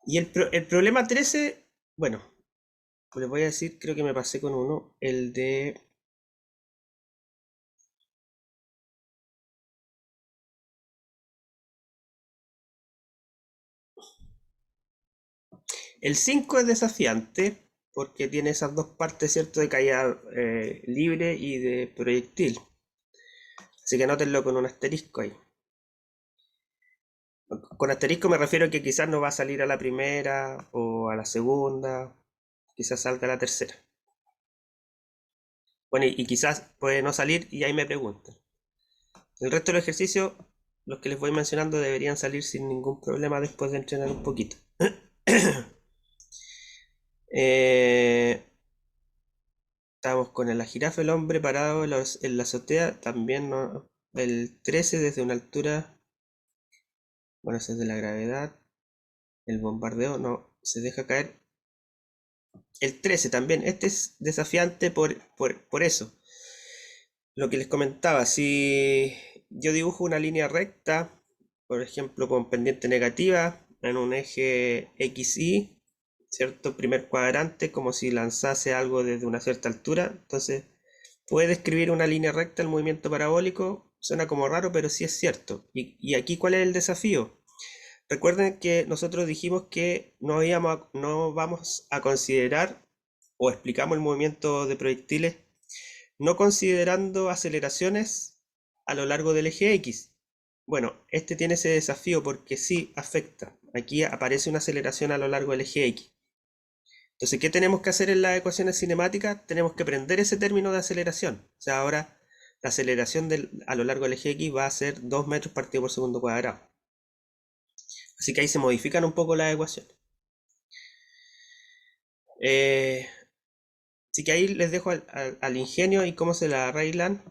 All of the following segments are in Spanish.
Y el problema 13, bueno, les voy a decir, creo que me pasé con uno, el de... El 5 es desafiante porque tiene esas dos partes, ¿cierto? De caída libre y de proyectil. Así que anótenlo con un asterisco ahí. Con asterisco me refiero a que quizás no va a salir a la primera o a la segunda, quizás salga a la tercera. Bueno, y quizás puede no salir y ahí me preguntan. El resto de los ejercicios, los que les voy mencionando, deberían salir sin ningún problema después de entrenar un poquito. Eh, Estamos con la jirafa, el hombre parado en la azotea, también no, el 13 desde una altura, bueno, ese es de la gravedad, el bombardeo no se deja caer. El 13 también, este es desafiante por eso. Lo que les comentaba, si yo dibujo una línea recta, por ejemplo, con pendiente negativa, en un eje XY, ¿cierto? Primer cuadrante, como si lanzase algo desde una cierta altura. Entonces, puede describir una línea recta el movimiento parabólico. Suena como raro, pero sí es cierto. Y aquí, ¿cuál es el desafío? Recuerden que nosotros dijimos que no vamos a considerar o explicamos el movimiento de proyectiles no considerando aceleraciones a lo largo del eje X. Bueno, este tiene ese desafío porque sí afecta. Aquí aparece una aceleración a lo largo del eje X. Entonces, ¿qué tenemos que hacer en las ecuaciones cinemáticas? Tenemos que prender ese término de aceleración. O sea, ahora la aceleración a lo largo del eje X va a ser 2 metros partido por segundo cuadrado. Así que ahí se modifican un poco las ecuaciones. Eh, Así que ahí les dejo al ingenio y cómo se la arreglan.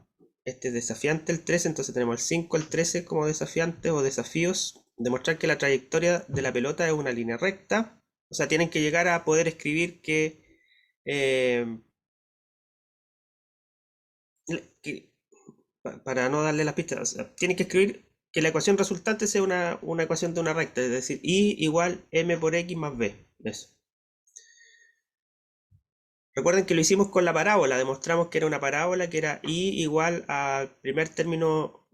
Este es desafiante el 13, entonces tenemos el 5, el 13 como desafiantes o desafíos. Demostrar que la trayectoria de la pelota es una línea recta. O sea, tienen que llegar a poder escribir eh, que para no darle las pistas, o sea, tienen que escribir que la ecuación resultante sea una ecuación de una recta, es decir, y igual m por x más b. Eso. Recuerden que lo hicimos con la parábola, demostramos que era una parábola que era y igual al primer término,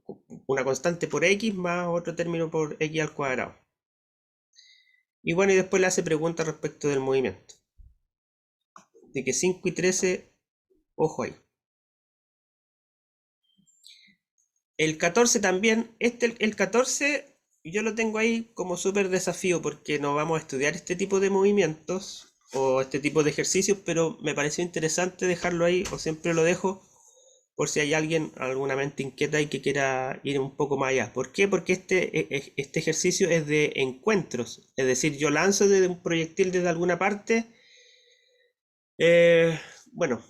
una constante por x más otro término por x al cuadrado. Y bueno, y después le hace preguntas respecto del movimiento. De que 5 y 13, ojo ahí. El 14 también, el 14 yo lo tengo ahí como súper desafío porque no vamos a estudiar este tipo de movimientos o este tipo de ejercicios, pero me pareció interesante dejarlo ahí, o siempre lo dejo, por si hay alguien, alguna mente inquieta y que quiera ir un poco más allá. ¿Por qué? Porque este ejercicio es de encuentros, es decir, yo lanzo desde un proyectil desde alguna parte. Bueno,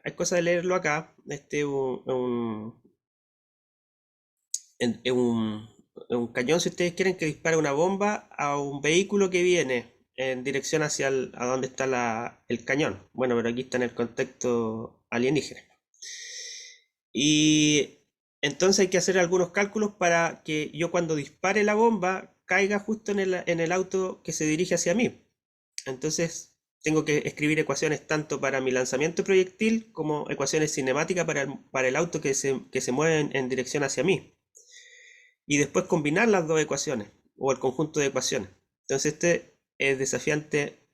hay cosa de leerlo acá. Es un cañón, si ustedes quieren, que dispara una bomba a un vehículo que viene en dirección hacia a donde está el cañón. Bueno, pero aquí está en el contexto alienígena. Y entonces hay que hacer algunos cálculos para que yo cuando dispare la bomba caiga justo en el auto que se dirige hacia mí. Entonces tengo que escribir ecuaciones tanto para mi lanzamiento proyectil como ecuaciones cinemáticas para el auto que se mueve en dirección hacia mí. Y después combinar las dos ecuaciones o el conjunto de ecuaciones. Entonces este es desafiante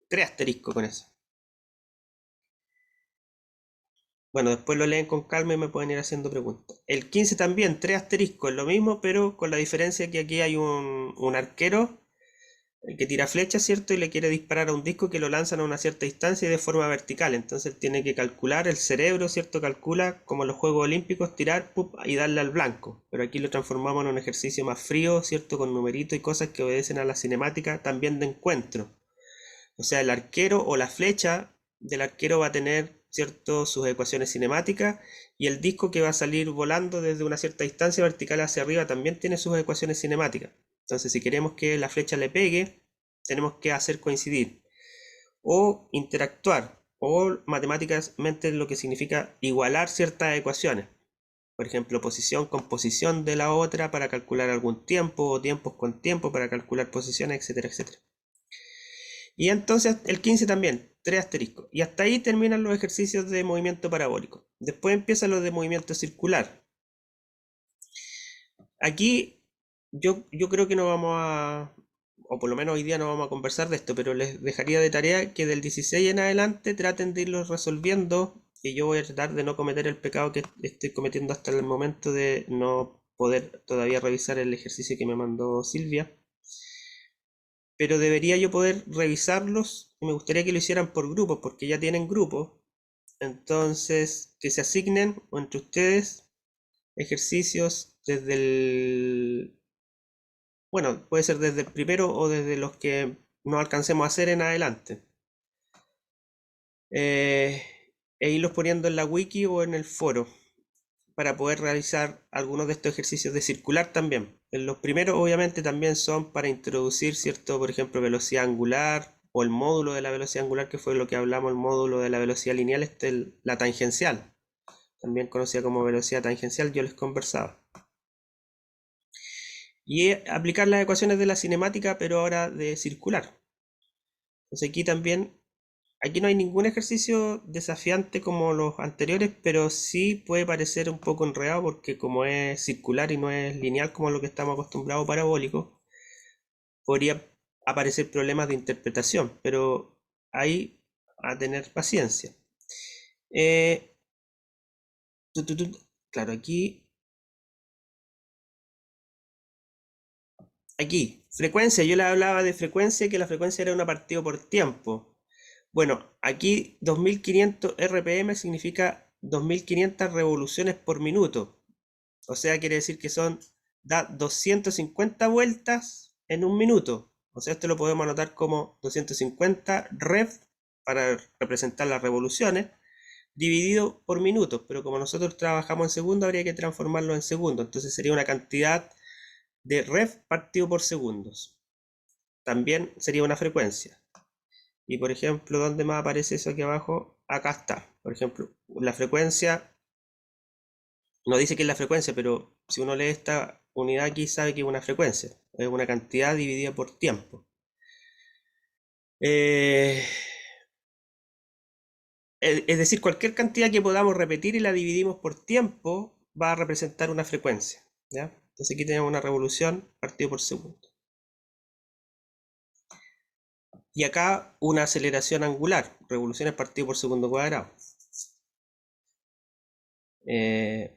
3 asterisco con eso. Bueno, después lo leen con calma y me pueden ir haciendo preguntas. El 15 también, 3 asteriscos, es lo mismo, pero con la diferencia que aquí hay un arquero que tira flechas, ¿cierto? Y le quiere disparar a un disco que lo lanzan a una cierta distancia y de forma vertical. Entonces tiene que calcular, el cerebro, ¿cierto? Calcula, como en los Juegos Olímpicos, tirar y darle al blanco. Pero aquí lo transformamos en un ejercicio más frío, ¿cierto? Con numeritos y cosas que obedecen a la cinemática también de encuentro. O sea, el arquero o la flecha del arquero va a tener, ¿cierto?, sus ecuaciones cinemáticas, y el disco que va a salir volando desde una cierta distancia vertical hacia arriba también tiene sus ecuaciones cinemáticas. Entonces, si queremos que la flecha le pegue, tenemos que hacer coincidir o interactuar o matemáticamente lo que significa igualar ciertas ecuaciones. Por ejemplo, posición con posición de la otra para calcular algún tiempo o tiempos con tiempo para calcular posiciones, etcétera, etcétera. Y entonces el 15 también, 3 asteriscos. Y hasta ahí terminan los ejercicios de movimiento parabólico. Después empiezan los de movimiento circular. Aquí yo creo que no vamos a, o por lo menos hoy día no vamos a conversar de esto, pero les dejaría de tarea que del 16 en adelante traten de irlos resolviendo. Y yo voy a tratar de no cometer el pecado que estoy cometiendo hasta el momento de no poder todavía revisar el ejercicio que me mandó Silvia. Pero debería yo poder revisarlos y me gustaría que lo hicieran por grupos, porque ya tienen grupos. Entonces, que se asignen entre ustedes ejercicios desde el... Bueno, puede ser desde el primero o desde los que no alcancemos a hacer en adelante. Eh, e irlos poniendo en la wiki o en el foro para poder realizar algunos de estos ejercicios de circular también. En los primeros obviamente también son para introducir, ¿cierto? Por ejemplo, velocidad angular o el módulo de la velocidad angular, que fue lo que hablamos, el módulo de la velocidad lineal, la tangencial, también conocida como velocidad tangencial, yo les conversaba. Y aplicar las ecuaciones de la cinemática, pero ahora de circular. Entonces aquí también, aquí no hay ningún ejercicio desafiante como los anteriores, pero sí puede parecer un poco enredado porque como es circular y no es lineal como lo que estamos acostumbrados parabólico, podría aparecer problemas de interpretación, pero ahí a tener paciencia. Eh, claro, aquí, frecuencia, yo le hablaba de frecuencia, que la frecuencia era una partido por tiempo. Bueno, aquí 2500 RPM significa 2500 revoluciones por minuto. O sea, quiere decir que da 250 vueltas en un minuto. O sea, esto lo podemos anotar como 250 rev para representar las revoluciones, dividido por minutos. Pero como nosotros trabajamos en segundo, habría que transformarlo en segundos. Entonces sería una cantidad de rev partido por segundos. También sería una frecuencia. Y por ejemplo, ¿dónde más aparece eso aquí abajo? Acá está. Por ejemplo, la frecuencia, no dice que es la frecuencia, pero si uno lee esta unidad aquí sabe que es una frecuencia. Es una cantidad dividida por tiempo. Eh, es decir, cualquier cantidad que podamos repetir y la dividimos por tiempo va a representar una frecuencia. ¿Ya? Entonces aquí tenemos una revolución partido por segundo. Y acá una aceleración angular, revoluciones partido por segundo cuadrado. Eh,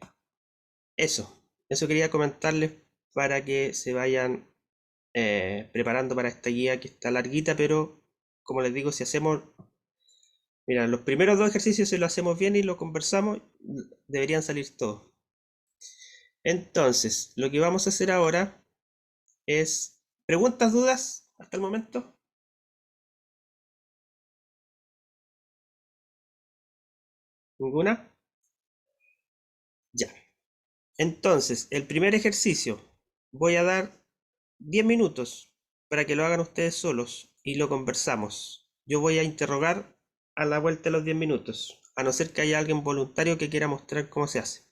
eso quería comentarles para que se vayan preparando para esta guía que está larguita, pero como les digo, si hacemos, mira, los primeros dos ejercicios si lo hacemos bien y lo conversamos, deberían salir todos. Entonces, lo que vamos a hacer ahora es preguntas, dudas hasta el momento. ¿Ninguna? Ya. Entonces, el primer ejercicio, voy a dar 10 minutos para que lo hagan ustedes solos y lo conversamos. Yo voy a interrogar a la vuelta de los 10 minutos, a no ser que haya alguien voluntario que quiera mostrar cómo se hace.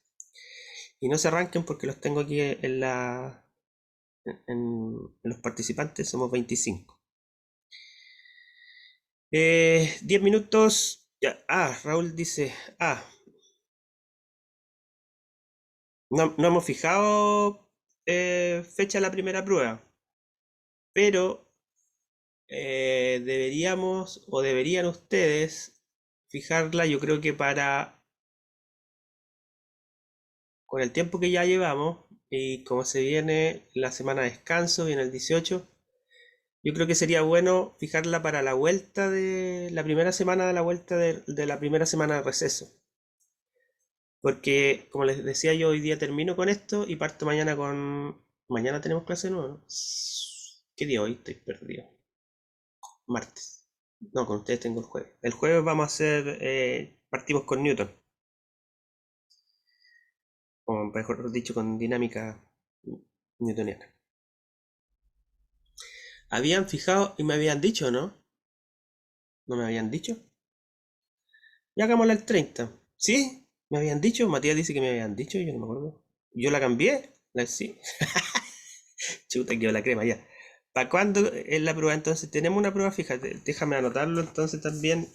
Y no se arranquen porque los tengo aquí en los participantes, somos 25. 10 minutos. Ya. Raúl dice, no hemos fijado fecha de la primera prueba, pero deberíamos o deberían ustedes fijarla, yo creo que con el tiempo que ya llevamos y como se viene la semana de descanso, viene el 18, yo creo que sería bueno fijarla para la vuelta de la primera semana de la vuelta de la primera semana de receso. Porque, como les decía, yo hoy día termino con esto y parto mañana con... Mañana tenemos clase nueva, ¿no? ¿Qué día hoy? Estoy perdido. Martes. No, con ustedes tengo el jueves. El jueves vamos a hacer... partimos con Newton. O mejor dicho, con dinámica newtoniana. Habían fijado y me habían dicho, ¿no? ¿No me habían dicho? Ya hagámosla el 30. ¿Sí? ¿Me habían dicho? Matías dice que me habían dicho, yo no me acuerdo. ¿Yo la cambié? Sí. Chuta, quedó la crema ya. ¿Para cuándo es la prueba? Entonces, tenemos una prueba fija. Déjame anotarlo entonces también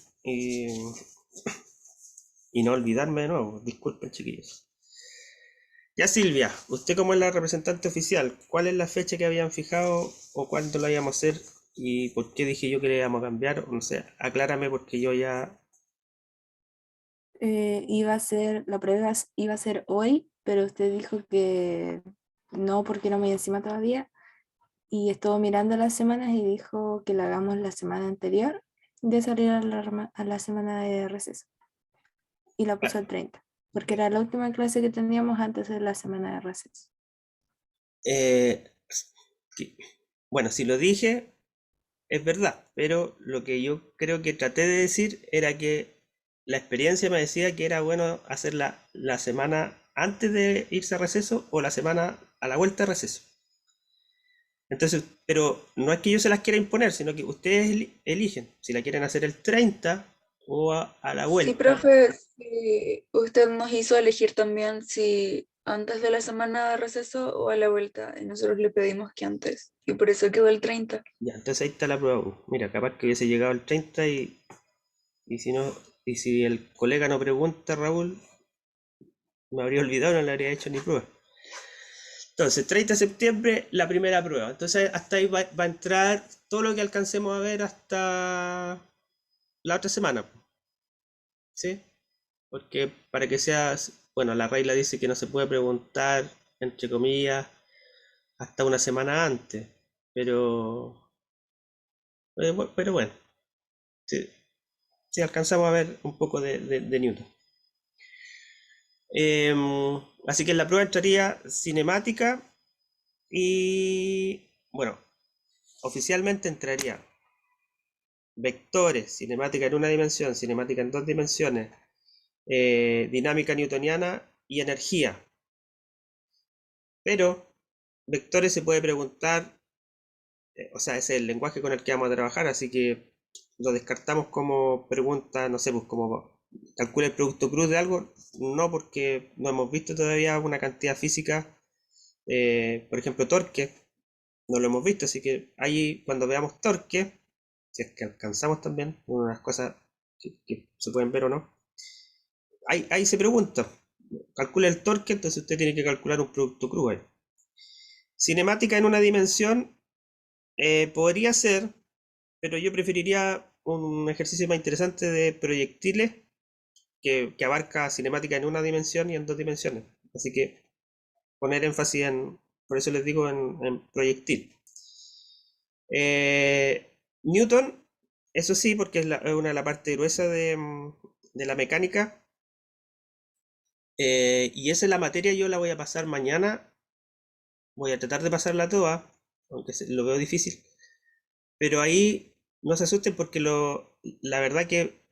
y no olvidarme de nuevo. Disculpen, chiquillos. Ya, Silvia, usted como es la representante oficial, ¿cuál es la fecha que habían fijado o cuándo lo íbamos a hacer? ¿Y por qué dije yo que le íbamos a cambiar? O no sé, aclárame porque yo ya... Iba a ser, la prueba iba a ser hoy, pero usted dijo que no porque no me dio encima todavía. Y estuvo mirando las semanas y dijo que la hagamos la semana anterior de salir a a la semana de receso. Y la puso el 30 porque era la última clase que teníamos antes de la semana de receso. Eh, que- bueno, si lo dije, es verdad, pero lo que yo creo que traté de decir era que la experiencia me decía que era bueno hacerla la semana antes de irse a receso o la semana a la vuelta de receso. Entonces, pero no es que yo se las quiera imponer, sino que ustedes eligen si la quieren hacer el 30 o a la Sí, vuelta. profe, sí, usted nos hizo elegir también si antes de la semana de receso o a la vuelta, y nosotros le pedimos que antes, y por eso quedó el 30. Ya, entonces ahí está la prueba uno. Mira, capaz que hubiese llegado el 30 y si no, y si el colega no pregunta, Raúl, me habría olvidado, no le habría hecho ni prueba. Entonces, 30 de septiembre, la primera prueba. Entonces, hasta ahí va a entrar todo lo que alcancemos a ver hasta la otra semana. ¿Sí? Porque para que sea, bueno, la regla dice que no se puede preguntar, entre comillas, hasta una semana antes. Pero, pero bueno, si, si alcanzamos a ver un poco de Newton. Así que en la prueba entraría cinemática y, bueno, oficialmente entraría vectores, cinemática en una dimensión, cinemática en dos dimensiones, dinámica newtoniana y energía. Pero vectores se puede preguntar, o sea, ese es el lenguaje con el que vamos a trabajar, así que lo descartamos como pregunta, no sé, pues como calcula el producto cruz de algo, no porque no hemos visto todavía una cantidad física, por ejemplo, torque, no lo hemos visto, así que ahí cuando veamos torque, si es que alcanzamos también, una de las cosas que se pueden ver o no, ahí se pregunta, calcula el torque, entonces usted tiene que calcular un producto cruz ahí. Cinemática en una dimensión podría ser, pero yo preferiría un ejercicio más interesante de proyectiles que abarca cinemática en una dimensión y en dos dimensiones. Así que poner énfasis en, por eso les digo, en proyectil. Newton, eso sí, porque es una de la parte gruesa de la mecánica. Y esa es la materia, yo la voy a pasar mañana. Voy a tratar de pasarla toda, aunque lo veo difícil. Pero ahí no se asusten porque la verdad que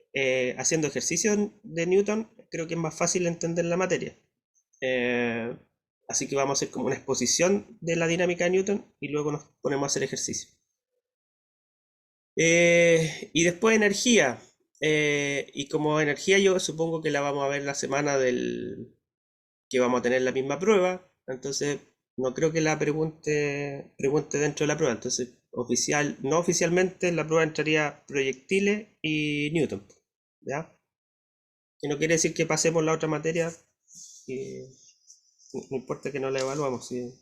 haciendo ejercicios de Newton creo que es más fácil entender la materia. Eh, Así que vamos a hacer como una exposición de la dinámica de Newton y luego nos ponemos a hacer ejercicio. Y después energía. Y como energía yo supongo que la vamos a ver la semana del que vamos a tener la misma prueba. Entonces no creo que la pregunte dentro de la prueba. Entonces no oficialmente en la prueba entraría proyectiles y Newton. ¿Ya? Que no quiere decir que pasemos la otra materia. Y no importa que no la evaluamos. Si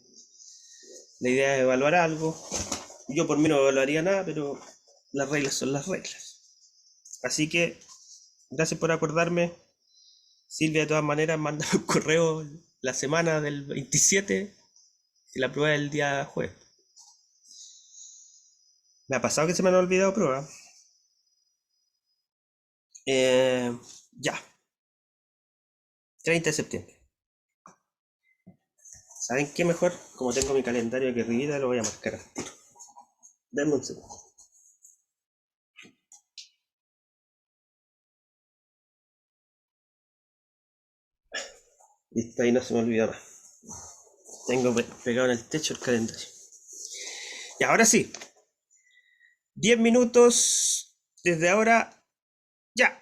la idea es evaluar algo. Yo por mí no evaluaría nada, pero las reglas son las reglas. Así que gracias por acordarme. Silvia, de todas maneras, manda un correo la semana del 27 y la prueba es el día jueves. Me ha pasado que se me han olvidado pruebas. Eh, ya, 30 de septiembre. ¿Saben qué mejor? Como tengo mi calendario aquí arriba, lo voy a marcar al tiro. Denme un segundo. Listo, ahí no se me olvida más. Tengo pegado en el techo el calendario. Y ahora sí, 10 minutos desde ahora, ya.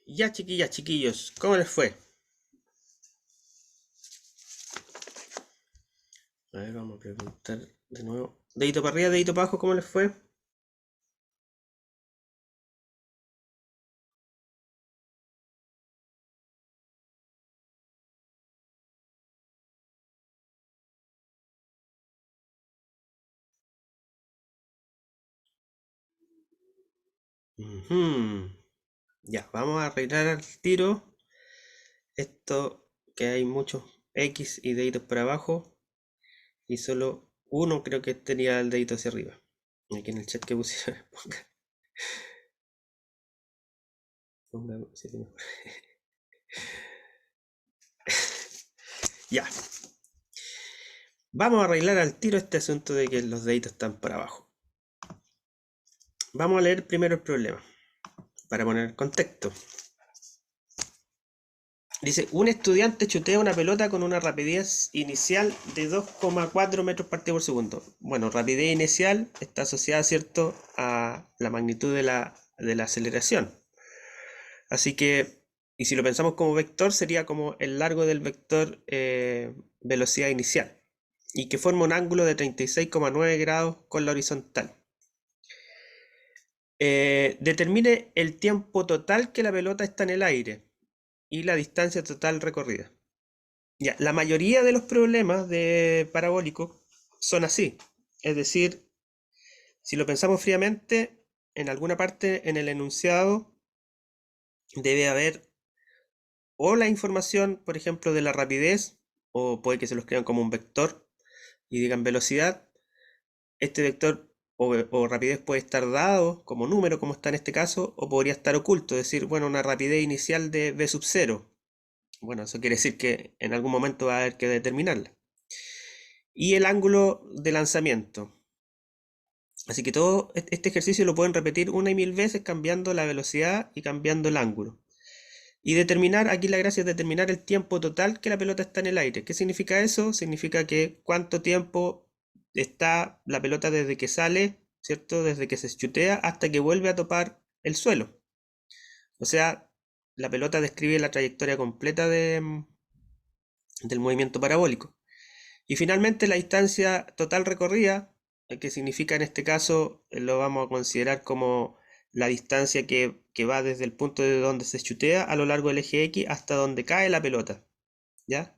Ya, chiquillas, chiquillos, ¿cómo les fue? A ver, vamos a preguntar de nuevo. Dedito para arriba, dedito para abajo, ¿cómo les fue? Ujú. Ya, vamos a arreglar al tiro esto que hay muchos X y deditos para abajo y solo uno creo que tenía el dedito hacia arriba. Aquí en el chat que pusieron. Sí, mejor. Ya. Vamos a arreglar al tiro este asunto de que los deditos están para abajo. Vamos a leer primero el problema para poner contexto. Dice, un estudiante chutea una pelota con una rapidez inicial de 2,4 metros partido por segundo. Bueno, rapidez inicial está asociada, ¿cierto?, a la magnitud de la aceleración. Así que, y si lo pensamos como vector, sería como el largo del vector velocidad inicial. Y que forma un ángulo de 36,9 grados con la horizontal. Determine el tiempo total que la pelota está en el aire y la distancia total recorrida. Ya, la mayoría de los problemas de parabólico son así. Es decir, si lo pensamos fríamente, en alguna parte en el enunciado debe haber o la información, por ejemplo, de la rapidez, o puede que se los crean como un vector y digan velocidad. Este vector o rapidez puede estar dado como número, como está en este caso, o podría estar oculto, es decir, bueno, una rapidez inicial de v sub 0. Bueno, eso quiere decir que en algún momento va a haber que determinarla. Y el ángulo de lanzamiento. Así que todo este ejercicio lo pueden repetir una y mil veces cambiando la velocidad y cambiando el ángulo. Y determinar, aquí la gracia es determinar el tiempo total que la pelota está en el aire. ¿Qué significa eso? Significa que cuánto tiempo está la pelota desde que sale, ¿cierto? Desde que se chutea hasta que vuelve a topar el suelo. O sea, la pelota describe la trayectoria completa del movimiento parabólico. Y finalmente la distancia total recorrida, que significa en este caso, lo vamos a considerar como la distancia que va desde el punto de donde se chutea a lo largo del eje X hasta donde cae la pelota. ¿Ya?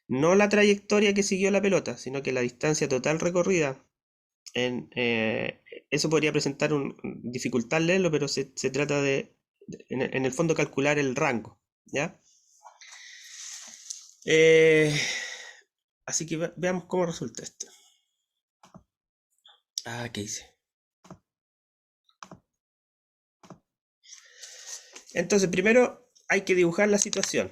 No la trayectoria que siguió la pelota, sino que la distancia total recorrida. Eso podría presentar una dificultad leerlo, pero se trata de, en el fondo, calcular el rango. ¿Ya? Así que veamos cómo resulta esto. ¿Qué hice? Entonces, primero hay que dibujar la situación.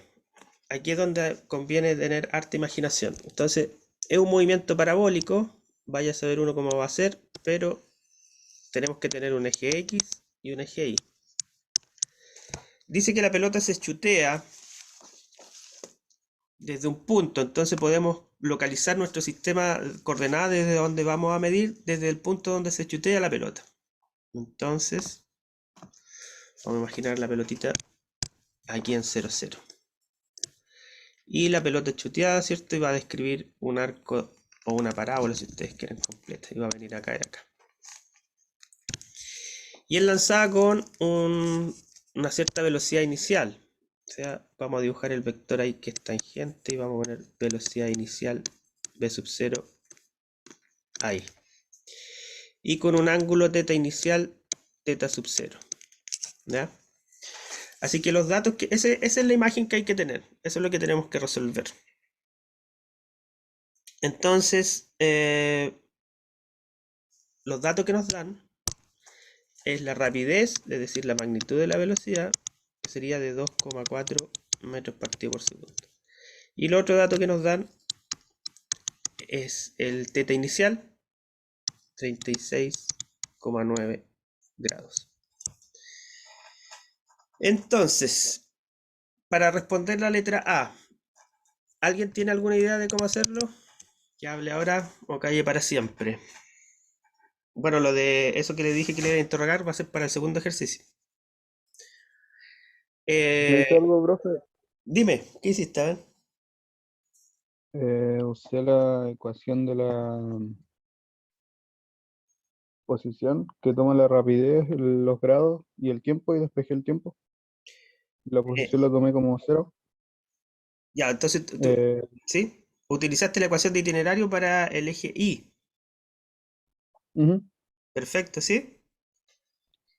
Aquí es donde conviene tener harta imaginación. Entonces, es un movimiento parabólico. Vaya a saber uno cómo va a ser, pero tenemos que tener un eje X y un eje Y. Dice que la pelota se chutea desde un punto, entonces podemos localizar nuestro sistema de coordenadas desde donde vamos a medir, desde el punto donde se chutea la pelota. Entonces, vamos a imaginar la pelotita aquí en 0, 0. Y la pelota chuteada, ¿cierto? Y va a describir un arco o una parábola, si ustedes quieren, completa. Y va a venir a caer acá. Y es lanzada con una cierta velocidad inicial. O sea, vamos a dibujar el vector ahí que es tangente y vamos a poner velocidad inicial v sub 0 ahí. Y con un ángulo θ inicial θ sub 0. ¿Ya? Así que los datos, esa es la imagen que hay que tener. Eso es lo que tenemos que resolver. Entonces, los datos que nos dan es la rapidez, es decir, la magnitud de la velocidad, que sería de 2,4 metros partido por segundo. Y el otro dato que nos dan es el θ inicial, 36,9 grados. Entonces, para responder la letra A, ¿alguien tiene alguna idea de cómo hacerlo? Que hable ahora o calle para siempre. Bueno, lo de eso que le dije que le iba a interrogar va a ser para el segundo ejercicio. ¿Me Eh, dice algo, profe? dime, ¿qué hiciste? A ver. Usé la ecuación de la posición que toma la rapidez, los grados y el tiempo y despejé el tiempo. La Eh, posición la tomé como cero. ya, entonces Eh, ¿sí? Utilizaste la ecuación de itinerario para el eje Y. ujú. Perfecto, ¿sí?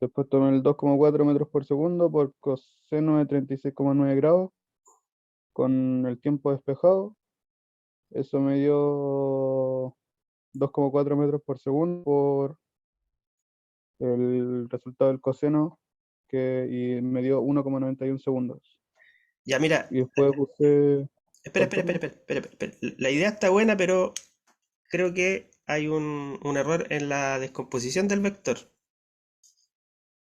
Después tomé el 2,4 metros por segundo por coseno de 36,9 grados con el tiempo despejado. Eso me dio 2,4 metros por segundo por el resultado del coseno y me dio 1,91 segundos. Ya, mira, Y después usé... espera, espera, ¿Cuánto, espera, perdón? espera, espera, espera. La idea está buena, pero creo que hay un error en la descomposición del vector.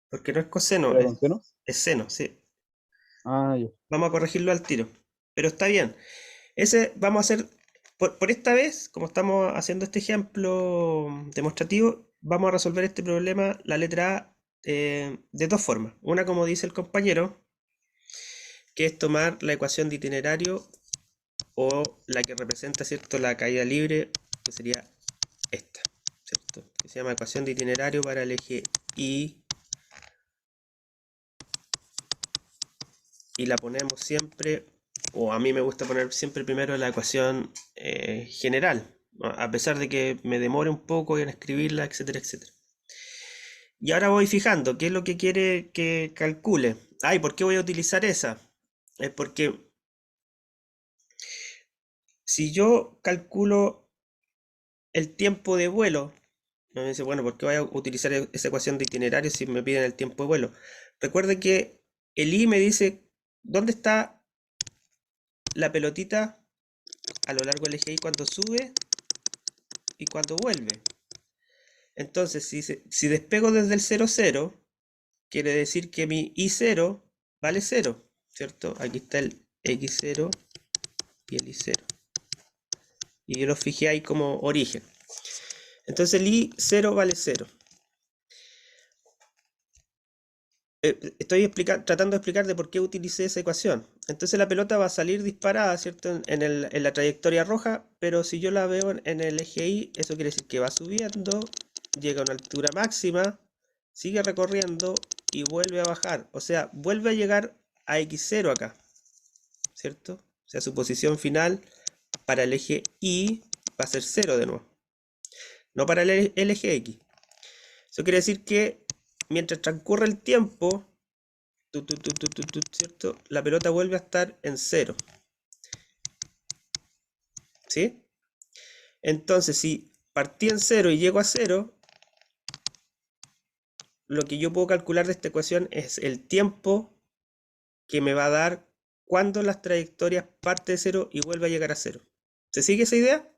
Porque no es coseno, ¿Era con seno? es seno, sí. Ah, ya. Vamos a corregirlo al tiro. Pero está bien. Ese vamos a hacer, por esta vez, como estamos haciendo este ejemplo demostrativo, vamos a resolver este problema, la letra A, de dos formas. Una, como dice el compañero, que es tomar la ecuación de itinerario o la que representa, ¿cierto?, la caída libre, que sería esta, ¿cierto? Que se llama ecuación de itinerario para el eje Y, y la ponemos siempre, o a mí me gusta poner siempre primero la ecuación general, ¿no? A pesar de que me demore un poco en escribirla, etcétera, etcétera. Y ahora voy fijando qué es lo que quiere que calcule. Ay, ¿por qué voy a utilizar esa? Es porque si yo calculo el tiempo de vuelo, me dice, bueno, ¿por qué voy a utilizar esa ecuación de itinerario si me piden el tiempo de vuelo? Recuerde que el I me dice dónde está la pelotita a lo largo del eje Y cuando sube y cuando vuelve. Entonces, si despego desde el 0, 0, quiere decir que mi I0 vale 0, ¿cierto? Aquí está el X0 y el Y0. Y yo lo fijé ahí como origen. Entonces el I0 vale 0. Estoy tratando de explicar de por qué utilicé esa ecuación. Entonces la pelota va a salir disparada, ¿cierto? En la trayectoria roja, pero si yo la veo en el eje Y, eso quiere decir que va subiendo, llega a una altura máxima, sigue recorriendo y vuelve a bajar. O sea, vuelve a llegar a X0 acá, ¿cierto? O sea, su posición final para el eje Y va a ser 0 de nuevo, no para el eje X. Eso quiere decir que mientras transcurre el tiempo, ¿cierto? La pelota vuelve a estar en 0. ¿Sí? Entonces, si partí en 0 y llego a 0, lo que yo puedo calcular de esta ecuación es el tiempo que me va a dar cuando las trayectorias parte de 0 y vuelve a llegar a 0. ¿Se sigue esa idea?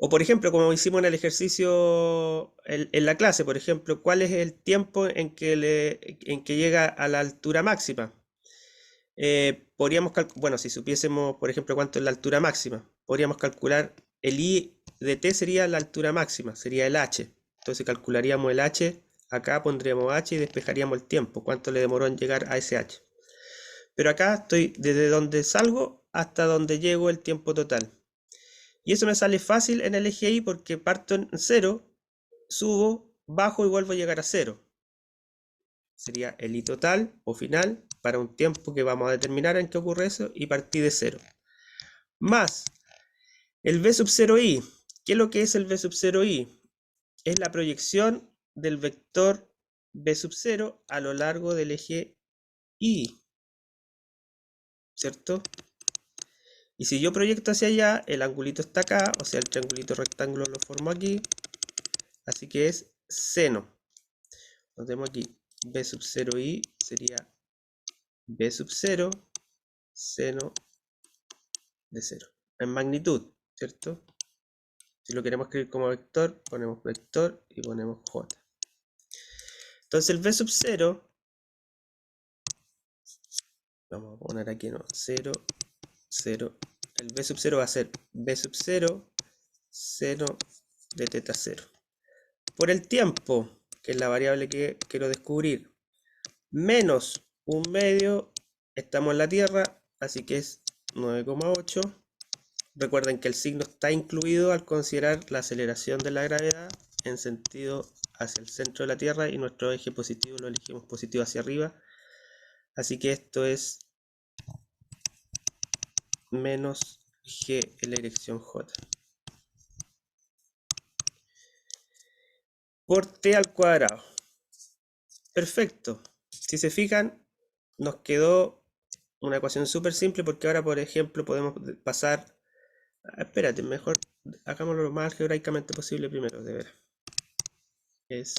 O por ejemplo, como hicimos en el ejercicio en la clase, por ejemplo, ¿cuál es el tiempo en que llega a la altura máxima? Podríamos bueno, si supiésemos, por ejemplo, cuánto es la altura máxima, podríamos calcular el I de t sería la altura máxima, sería el h. Entonces calcularíamos el h, acá pondríamos h y despejaríamos el tiempo, cuánto le demoró en llegar a ese h. Pero acá estoy desde donde salgo hasta donde llego el tiempo total. Y eso me sale fácil en el eje Y porque parto en 0, subo, bajo y vuelvo a llegar a 0. Sería el I total o final para un tiempo que vamos a determinar en qué ocurre eso y partí de 0. Más el V sub 0i. ¿Qué es lo que es el V sub 0i? Es la proyección del vector V sub 0 a lo largo del eje Y, ¿cierto? Y si yo proyecto hacia allá, el angulito está acá, o sea, el triangulito rectángulo lo formo aquí, así que es seno. Nos vemos aquí, V sub 0i sería V sub 0 seno de 0. En magnitud, ¿cierto? Si lo queremos escribir como vector, ponemos vector y ponemos j. Entonces el v sub 0, vamos a poner aquí, no, 0, 0. El v sub 0 va a ser v sub 0 seno de teta 0. Por el tiempo, que es la variable que quiero descubrir, menos 1/2, estamos en la Tierra, así que es 9,8. Recuerden que el signo está incluido al considerar la aceleración de la gravedad en sentido hacia el centro de la Tierra, y nuestro eje positivo lo elegimos positivo hacia arriba, así que esto es menos g en la dirección j por t al cuadrado. Perfecto. Si se fijan, nos quedó una ecuación súper simple, porque ahora, por ejemplo, podemos pasar... Espérate, mejor hagámoslo lo más algebraicamente posible primero, de ver. Es...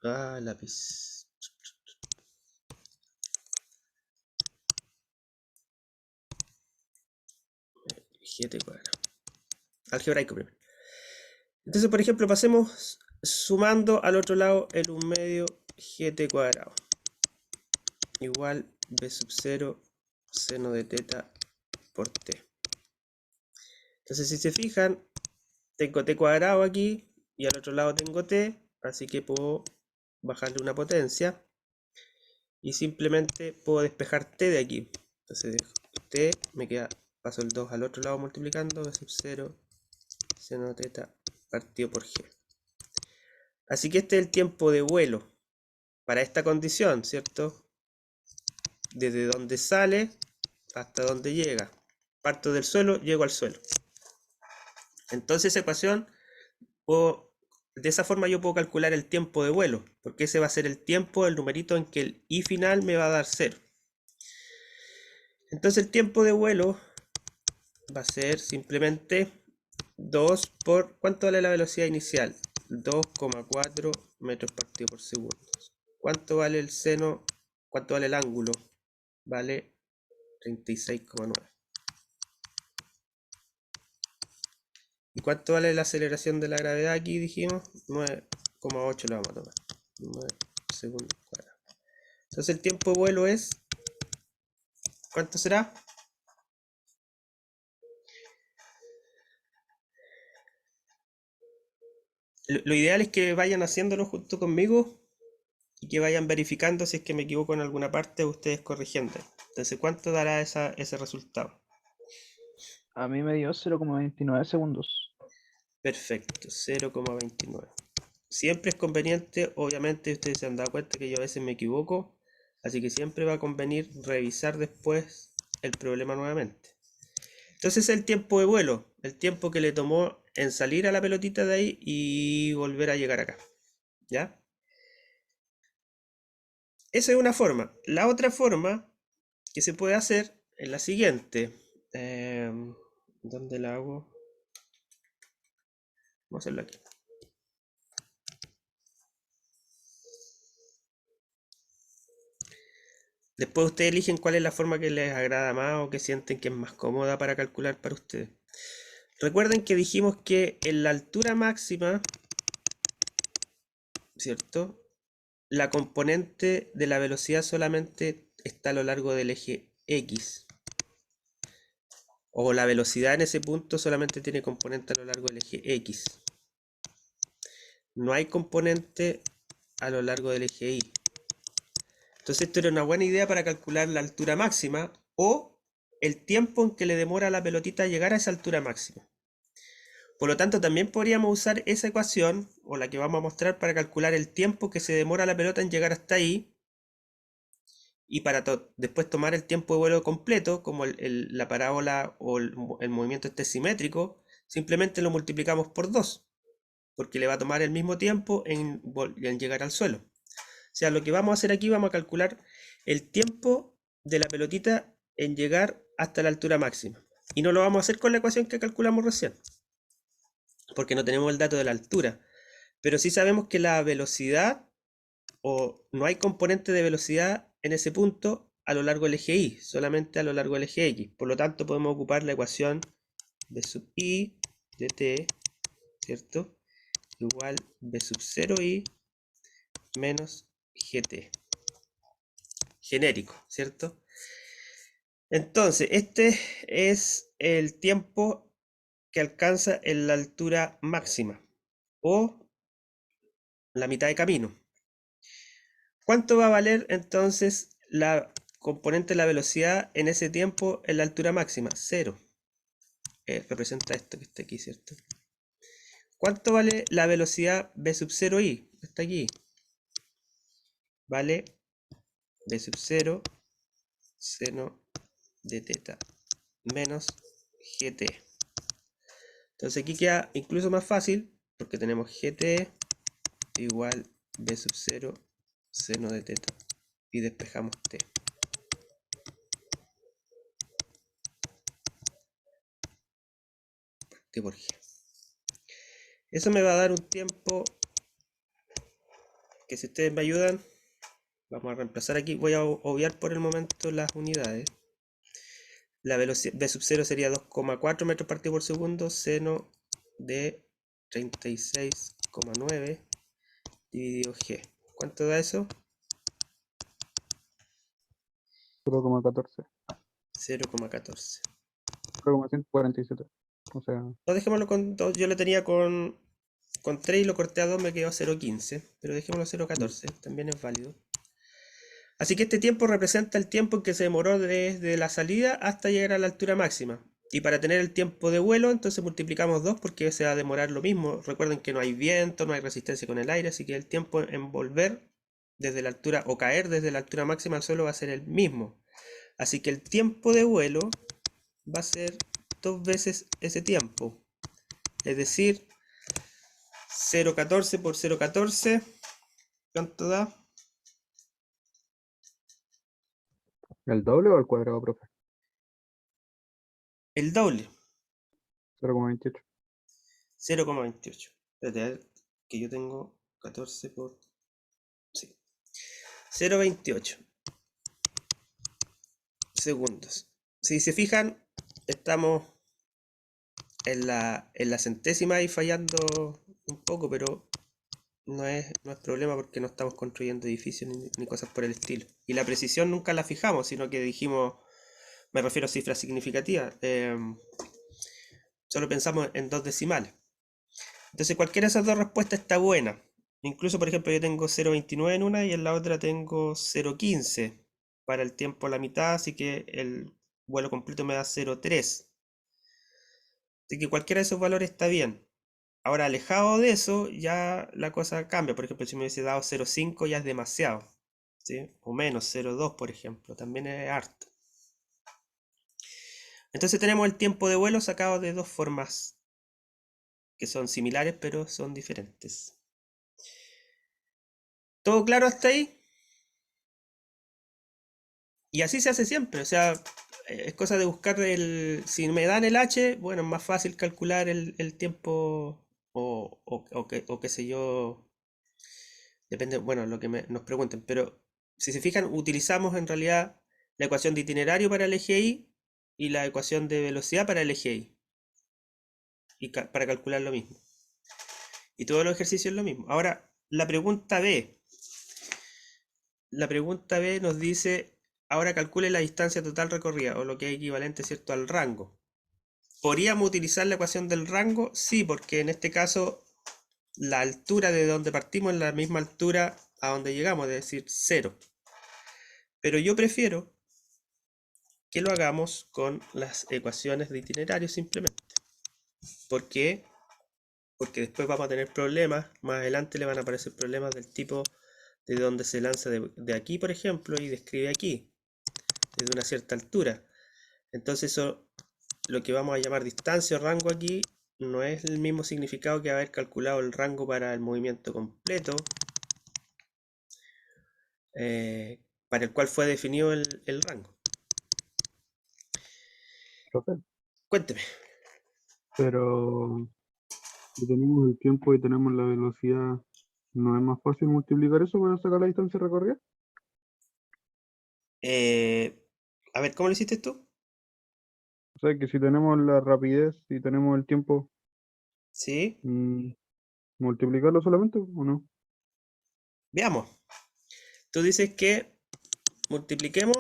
lápiz. Gt cuadrado. Algebraico primero. Entonces, por ejemplo, pasemos sumando al otro lado el 1/2 gt cuadrado igual b sub 0 seno de teta por t. Entonces, si se fijan, tengo t cuadrado aquí y al otro lado tengo t, así que puedo bajarle una potencia y simplemente puedo despejar t de aquí. Entonces dejo t, me queda, paso el 2 al otro lado multiplicando, b sub 0 seno de teta partido por g. Así que este es el tiempo de vuelo para esta condición, ¿cierto? Desde donde sale hasta donde llega. Parto del suelo, llego al suelo. Entonces esa ecuación, de esa forma yo puedo calcular el tiempo de vuelo, porque ese va a ser el tiempo, el numerito en que el i final me va a dar 0. Entonces el tiempo de vuelo va a ser simplemente 2 por... ¿Cuánto vale la velocidad inicial? 2,4 metros partido por segundo. ¿Cuánto vale el seno? ¿Cuánto vale el ángulo? Vale 36,9. ¿Y cuánto vale la aceleración de la gravedad aquí? Dijimos 9,8 lo vamos a tomar. 9 segundos cuadrados. Entonces el tiempo de vuelo es... ¿Cuánto será? Lo ideal es que vayan haciéndolo junto conmigo y que vayan verificando si es que me equivoco en alguna parte, ustedes corrigiendo. Entonces, ¿cuánto dará ese resultado? A mí me dio 0,29 segundos. Perfecto, 0,29. Siempre es conveniente, obviamente ustedes se han dado cuenta que yo a veces me equivoco, así que siempre va a convenir revisar después el problema nuevamente. Entonces el tiempo de vuelo, el tiempo que le tomó en salir a la pelotita de ahí y volver a llegar acá. ¿Ya? Esa es una forma. La otra forma que se puede hacer es la siguiente. ¿Dónde la hago? Vamos a hacerlo aquí. Después ustedes eligen cuál es la forma que les agrada más o que sienten que es más cómoda para calcular para ustedes. Recuerden que dijimos que en la altura máxima, ¿cierto? La componente de la velocidad solamente está a lo largo del eje X. O la velocidad en ese punto solamente tiene componente a lo largo del eje X. No hay componente a lo largo del eje Y. Entonces esto era una buena idea para calcular la altura máxima o el tiempo en que le demora a la pelotita a llegar a esa altura máxima. Por lo tanto, también podríamos usar esa ecuación, o la que vamos a mostrar, para calcular el tiempo que se demora la pelota en llegar hasta ahí, y para después tomar el tiempo de vuelo completo, como la parábola o el movimiento esté simétrico, simplemente lo multiplicamos por 2, porque le va a tomar el mismo tiempo en llegar al suelo. O sea, lo que vamos a hacer aquí, vamos a calcular el tiempo de la pelotita en llegar hasta la altura máxima. Y no lo vamos a hacer con la ecuación que calculamos recién, porque no tenemos el dato de la altura. Pero sí sabemos que la velocidad, o no hay componente de velocidad en ese punto a lo largo del eje Y, solamente a lo largo del eje X. Por lo tanto, podemos ocupar la ecuación b sub I de t, ¿cierto? Igual b sub 0i menos gt. Genérico, ¿cierto? Entonces, este es el tiempo que alcanza en la altura máxima o la mitad de camino. ¿Cuánto va a valer entonces la componente de la velocidad en ese tiempo en la altura máxima? 0. Representa esto que está aquí, ¿cierto? ¿Cuánto vale la velocidad b sub 0i? Está aquí. Vale b sub 0 seno de teta menos gt. Entonces aquí queda incluso más fácil porque tenemos gt igual b sub 0 seno de teta y despejamos t. T por g. Eso me va a dar un tiempo que, si ustedes me ayudan, vamos a reemplazar aquí. Voy a obviar por el momento las unidades. La velocidad b sub 0 sería 2,4 metros partido por segundo, seno de 36,9 dividido g. ¿Cuánto da eso? 0,14. 0,14. 0,147. O sea, No, dejémoslo con 2. Yo lo tenía con 3 y lo corté a 2, me quedó 0,15. Pero dejémoslo 0,14, también es válido. Así que este tiempo representa el tiempo en que se demoró desde la salida hasta llegar a la altura máxima. Y para tener el tiempo de vuelo, entonces multiplicamos 2 porque se va a demorar lo mismo. Recuerden que no hay viento, no hay resistencia con el aire, así que el tiempo en volver desde la altura o caer desde la altura máxima al suelo va a ser el mismo. Así que el tiempo de vuelo va a ser 2 veces ese tiempo. Es decir, 0,14 por 0,14, ¿cuánto da? ¿el doble o el cuadrado, profe? El doble. 0,28. 0,28. Espérate, a ver, que yo tengo 14 por... Sí. 0,28 segundos. Si se fijan, estamos en la centésima y fallando un poco, pero no es problema porque no estamos construyendo edificios ni cosas por el estilo. Y la precisión nunca la fijamos, sino que dijimos, me refiero a cifras significativas, solo pensamos en 2 decimales. Entonces cualquiera de esas dos respuestas está buena. Incluso, por ejemplo, yo tengo 0,29 en una y en la otra tengo 0,15 para el tiempo a la mitad, así que el vuelo completo me da 0,3. Así que cualquiera de esos valores está bien. Ahora, alejado de eso, ya la cosa cambia. Por ejemplo, si me hubiese dado 0,5 ya es demasiado, ¿sí? O menos 0,2, por ejemplo, también es harto. Entonces tenemos el tiempo de vuelo sacado de dos formas que son similares, pero son diferentes. ¿Todo claro hasta ahí? Y así se hace siempre, o sea, es cosa de buscar si me dan el H, bueno, es más fácil calcular el tiempo o qué sé yo, depende, bueno, lo que nos pregunten, pero si se fijan, utilizamos en realidad la ecuación de itinerario para el eje Y y la ecuación de velocidad para el eje Y, y para calcular lo mismo. Y todos los ejercicios es lo mismo. Ahora, la pregunta B. La pregunta B nos dice, ahora calcule la distancia total recorrida, o lo que es equivalente, ¿cierto?, al rango. ¿Podríamos utilizar la ecuación del rango? Sí, porque en este caso la altura de donde partimos es la misma altura a donde llegamos, es decir, 0. Pero yo prefiero que lo hagamos con las ecuaciones de itinerario simplemente. ¿Por qué? Porque después vamos a tener problemas, más adelante le van a aparecer problemas del tipo de donde se lanza de aquí, por ejemplo, y describe aquí, desde una cierta altura. Entonces eso, lo que vamos a llamar distancia o rango aquí, no es el mismo significado que haber calculado el rango para el movimiento completo, para el cual fue definido el rango. Profe, Cuénteme. pero si tenemos el tiempo y tenemos la velocidad, ¿no es más fácil multiplicar eso para sacar la distancia recorrida? A ver, ¿cómo lo hiciste tú? O sea, que si tenemos la rapidez y tenemos el tiempo, Sí, ¿multiplicarlo solamente o no? veamos. Tú dices que multipliquemos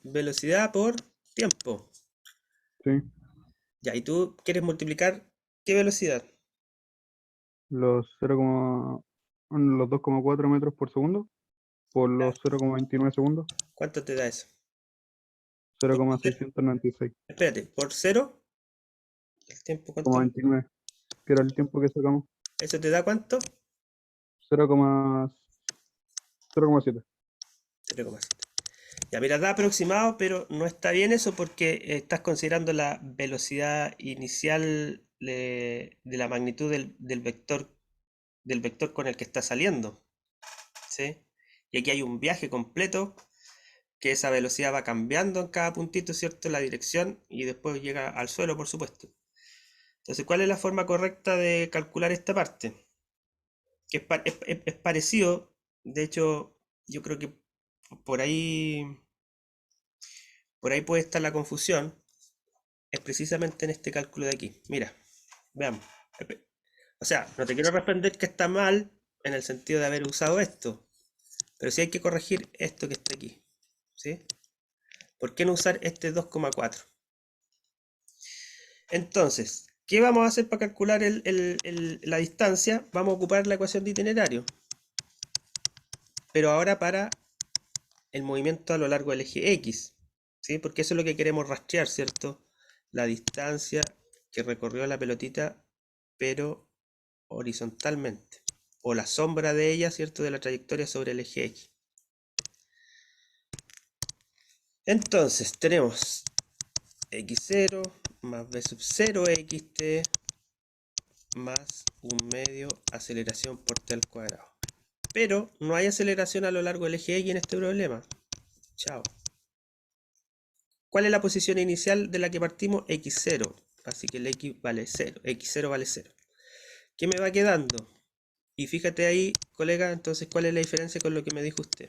velocidad por tiempo. Sí, Ya, ¿y tú quieres multiplicar qué velocidad? los 2,4 metros por segundo. por los 0,29 segundos. ¿Cuánto te da eso? 0,696. Espérate, por 0, el tiempo, ¿cuánto? 0,29, que era el tiempo que sacamos. ¿Eso te da cuánto? 0,7. 0,7. Ya, mira, da aproximado, pero no está bien eso porque estás considerando la velocidad inicial de la magnitud del vector con el que está saliendo. ¿Sí? Y aquí hay un viaje completo que esa velocidad va cambiando en cada puntito, ¿cierto? La dirección y después llega al suelo, por supuesto. Entonces, ¿cuál es la forma correcta de calcular esta parte? Que es parecido, de hecho, yo creo que por ahí puede estar la confusión, es precisamente en este cálculo de aquí. Mira, veamos. O sea, no te quiero responder que está mal en el sentido de haber usado esto, pero sí hay que corregir esto que está aquí. ¿Sí? ¿Por qué no usar este 2,4? Entonces, ¿qué vamos a hacer para calcular la distancia? Vamos a ocupar la ecuación de itinerario, pero ahora para el movimiento a lo largo del eje X, ¿sí? Porque eso es lo que queremos rastrear, ¿cierto? La distancia que recorrió la pelotita, pero horizontalmente, o la sombra de ella, ¿cierto? De la trayectoria sobre el eje X. Entonces, tenemos x0 más b sub 0 xt más un medio aceleración por t al cuadrado. Pero no hay aceleración a lo largo del eje X en este problema. Chao. ¿Cuál es la posición inicial de la que partimos? X0. Así que el X vale 0. X0 vale 0. ¿Qué me va quedando? Y fíjate ahí, colega, entonces, ¿cuál es la diferencia con lo que me dijo usted?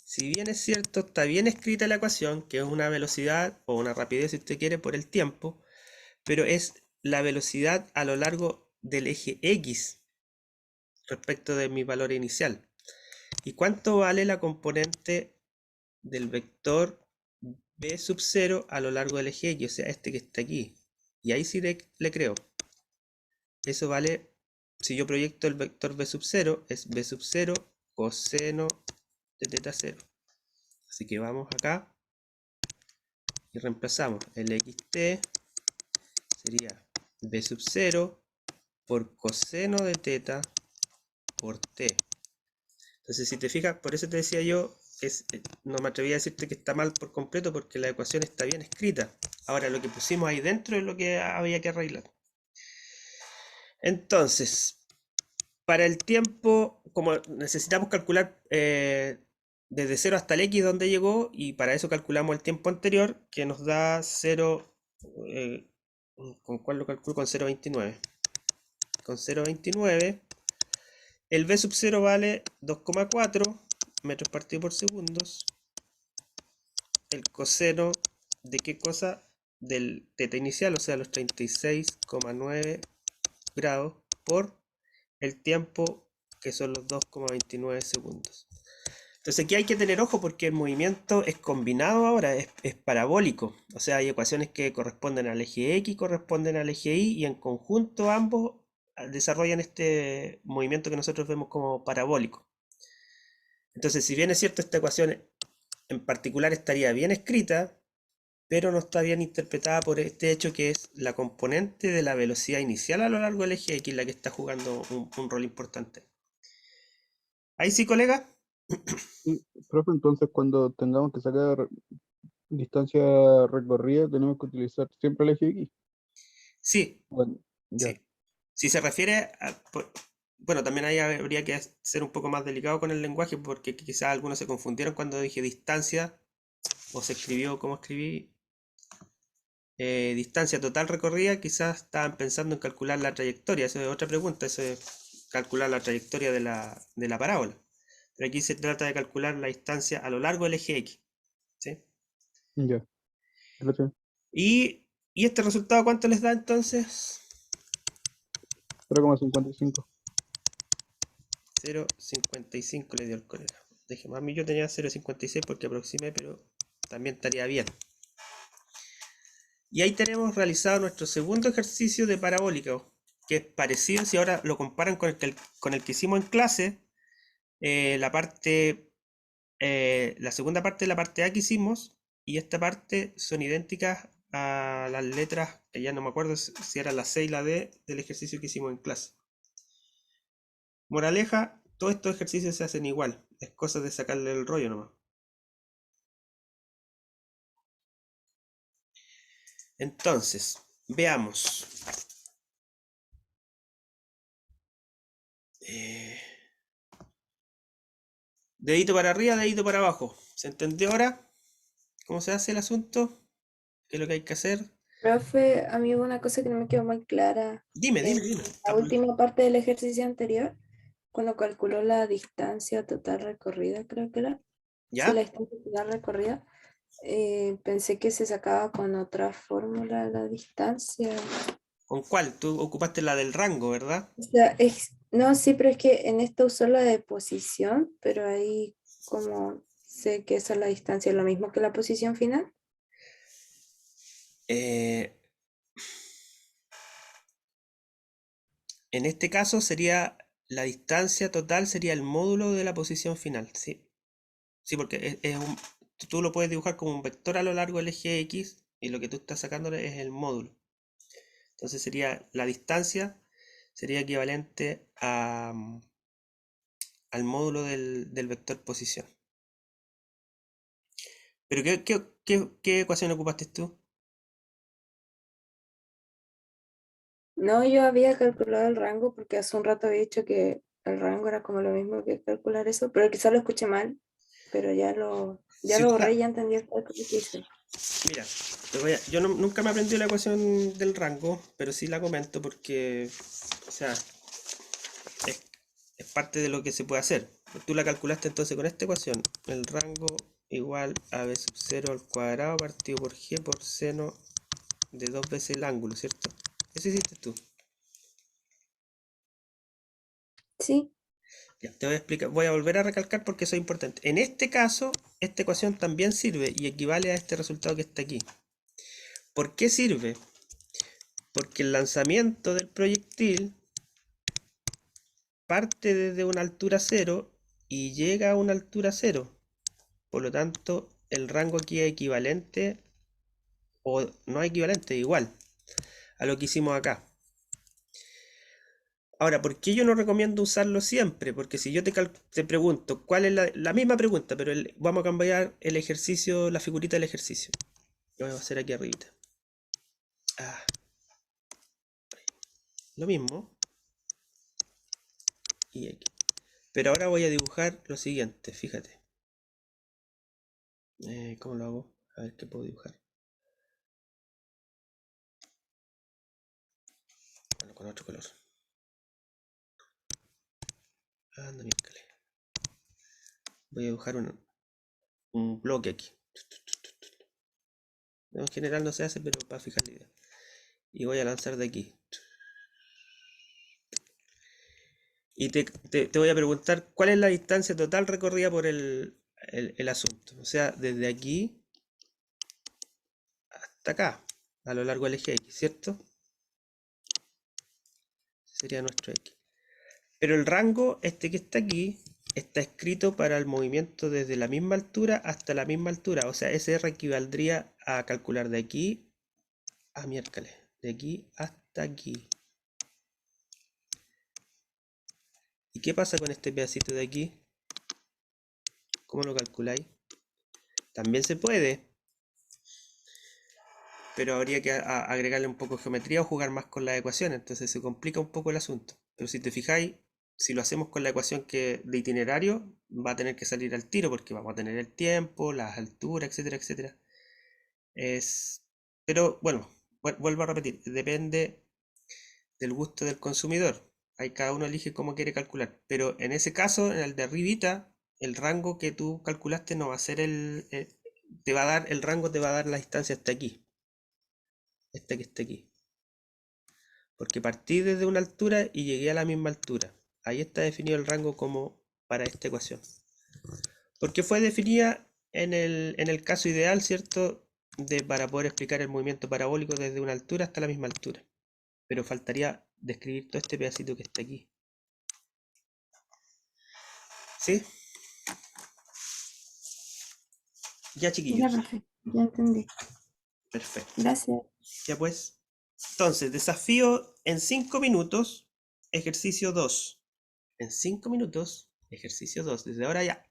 Si bien es cierto, está bien escrita la ecuación, que es una velocidad o una rapidez, si usted quiere, por el tiempo, pero es la velocidad a lo largo del eje X respecto de mi valor inicial. ¿Y cuánto vale la componente del vector b sub 0 a lo largo del eje X? O sea, este que está aquí. Y ahí sí le creo. Eso vale, si yo proyecto el vector b sub 0, es b sub 0 coseno de teta 0. Así que vamos acá y reemplazamos el xt sería b sub 0 por coseno de teta por t. Entonces, si te fijas, por eso te decía yo que no me atreví a decirte que está mal por completo porque la ecuación está bien escrita. Ahora, lo que pusimos ahí dentro es lo que había que arreglar. Entonces, para el tiempo, como necesitamos calcular desde 0 hasta el x donde llegó, y para eso calculamos el tiempo anterior, que nos da 0, ¿con cuál lo calculo? Con 0,29. Con 0,29, el v sub 0 vale 2,4 metros partido por segundos. El coseno de qué cosa? Del teta inicial, o sea, los 36,9 grados por el tiempo, que son los 2,29 segundos. Entonces aquí hay que tener ojo porque el movimiento es combinado ahora, es parabólico. O sea, hay ecuaciones que corresponden al eje X, corresponden al eje Y, y en conjunto ambos desarrollan este movimiento que nosotros vemos como parabólico. Entonces, si bien es cierto, esta ecuación en particular estaría bien escrita, pero no está bien interpretada por este hecho que es la componente de la velocidad inicial a lo largo del eje X la que está jugando un rol importante. ¿Ahí sí, colega? Sí, profe, entonces cuando tengamos que sacar distancia recorrida, tenemos que utilizar siempre el eje X. Sí, Bueno, ya. sí. Si se refiere a... Bueno, también ahí habría que ser un poco más delicado con el lenguaje porque quizás algunos se confundieron cuando dije distancia, o se escribió como escribí, distancia total recorrida, quizás estaban pensando en calcular la trayectoria. Esa es otra pregunta, eso es calcular la trayectoria de la parábola. Pero aquí se trata de calcular la distancia a lo largo del eje X. ¿Sí? Ya. Gracias. ¿Y este resultado cuánto les da entonces? 0,55. 0,55 le dio el colega. Déjeme, a mí yo tenía 0,56 porque aproximé, pero también estaría bien. Y ahí tenemos realizado nuestro segundo ejercicio de parabólica. que es parecido, si ahora lo comparan con el que hicimos en clase, la segunda parte de la parte A que hicimos y esta parte son idénticas a las letras, que ya no me acuerdo si era la C y la D del ejercicio que hicimos en clase. Moraleja, todos estos ejercicios se hacen igual, es cosa de sacarle el rollo nomás. Entonces, veamos. Dedito para arriba, dedito para abajo. ¿Se entendió ahora cómo se hace el asunto? ¿Qué es lo que hay que hacer? Profe, a mí hubo una cosa que no me quedó muy clara. Dime, En dime, dime. la última parte del ejercicio anterior, cuando calculó la distancia total recorrida, creo que era. Sí, la ¿Ya? distancia total recorrida. Pensé que se sacaba con otra fórmula la distancia. ¿Con cuál? Tú ocupaste la del rango, ¿verdad? O sea, no, sí, pero es que en esta usó la de posición, pero ahí como sé que esa es la distancia, lo mismo que la posición final. Eh, en este caso sería la distancia total, sería el módulo de la posición final, ¿sí? Sí, porque tú lo puedes dibujar como un vector a lo largo del eje X y lo que tú estás sacando es el módulo. Entonces sería la distancia, sería equivalente al módulo del vector posición. ¿Pero qué ecuación ocupaste tú? No, yo había calculado el rango porque hace un rato había dicho que el rango era como lo mismo que calcular eso, pero quizás lo escuché mal, pero ya Si lo borré y usa- ya entendí el cálculo que hice. Mira, yo nunca me aprendí la ecuación del rango, pero sí la comento porque, o sea, es, es parte de lo que se puede hacer. Tú la calculaste entonces con esta ecuación, el rango igual a b sub 0 al cuadrado partido por g por seno de 2 veces el ángulo, ¿cierto? Eso hiciste tú. Sí, Ya, te voy a explicar, voy a volver a recalcar porque eso es importante. En este caso, esta ecuación también sirve y equivale a este resultado que está aquí. ¿Por qué sirve? Porque el lanzamiento del proyectil parte desde una altura 0 y llega a una altura 0. Por lo tanto, el rango aquí es equivalente, o no es equivalente, igual a lo que hicimos acá. Ahora, ¿por qué yo no recomiendo usarlo siempre? Porque si yo te pregunto, ¿cuál es la misma pregunta, pero vamos a cambiar el ejercicio, la figurita del ejercicio? Lo voy a hacer aquí arribita. Ah, lo mismo. Y aquí. Pero ahora voy a dibujar lo siguiente, fíjate. ¿Cómo lo hago? A ver qué puedo dibujar. Bueno, con otro color. Anda, miércoles. Voy a dibujar un bloque aquí. En general no se hace, pero para fijar la idea. Y voy a lanzar de aquí. Y te voy a preguntar cuál es la distancia total recorrida por el asunto. O sea, desde aquí hasta acá, a lo largo del eje X, ¿cierto? Sería nuestro X. Pero el rango, este que está aquí, está escrito para el movimiento desde la misma altura hasta la misma altura. O sea, SR equivaldría a calcular de aquí a miércoles. De aquí hasta aquí. ¿Y qué pasa con este pedacito de aquí? ¿Cómo lo calculáis? También se puede, pero habría que agregarle un poco de geometría o jugar más con las ecuaciones, entonces se complica un poco el asunto. Pero si te fijáis, si lo hacemos con la ecuación de itinerario, va a tener que salir al tiro porque vamos a tener el tiempo, las alturas, etcétera, etcétera. Pero bueno, vuelvo a repetir, depende del gusto del consumidor. Ahí cada uno elige cómo quiere calcular. Pero en ese caso, en el de arribita, el rango que tú calculaste no va a ser te va a dar, el rango te va a dar la distancia hasta aquí. Esta que está aquí. Porque partí desde una altura y llegué a la misma altura. Ahí está definido el rango como para esta ecuación. Porque fue definida en el caso ideal, ¿cierto? Para poder explicar el movimiento parabólico desde una altura hasta la misma altura. Pero faltaría describir todo este pedacito que está aquí. ¿Sí? Ya, Ya, chiquillos. profe, ya entendí. Perfecto. Gracias. Ya pues. Entonces, desafío en 5 minutos, ejercicio 2. En 5 minutos, ejercicio 2. Desde ahora ya.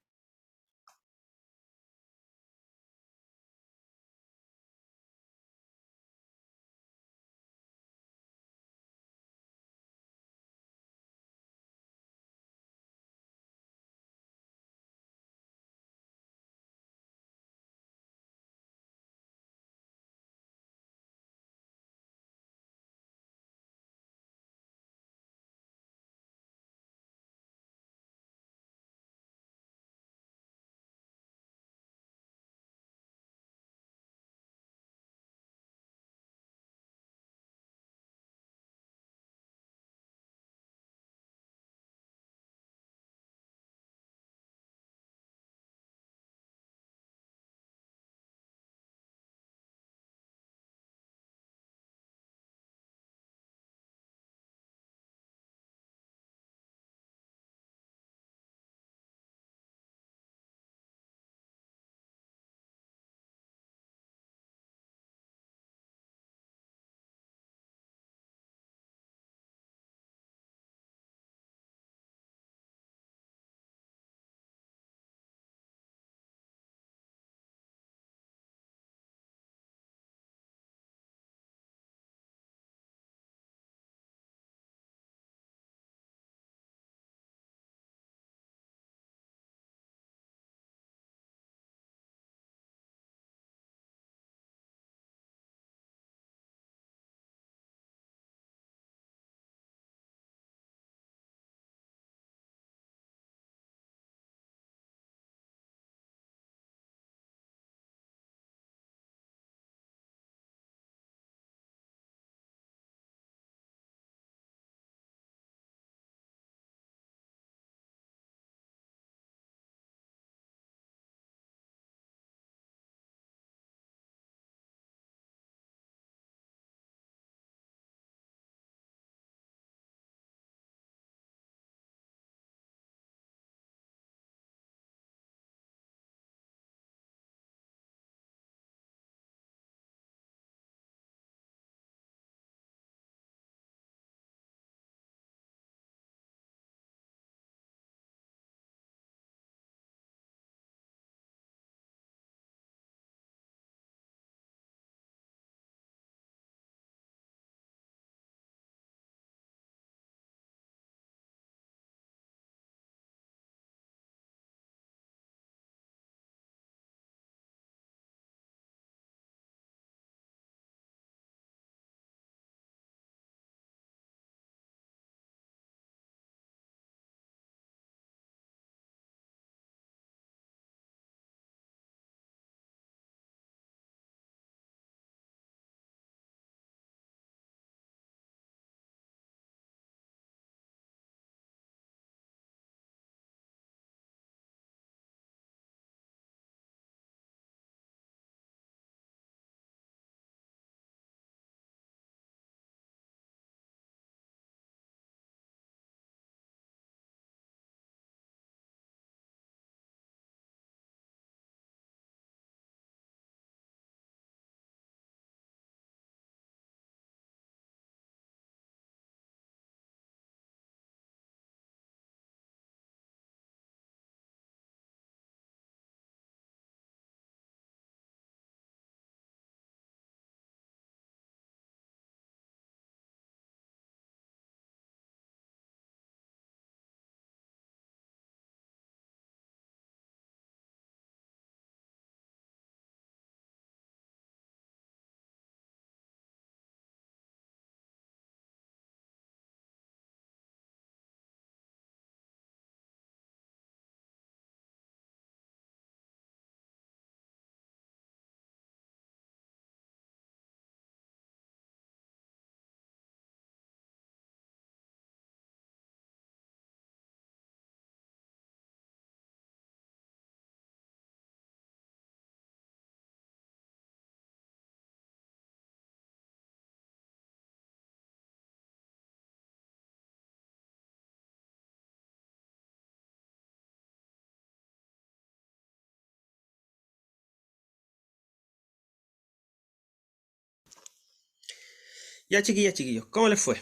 Ya, chiquillas, chiquillos, ¿cómo les fue?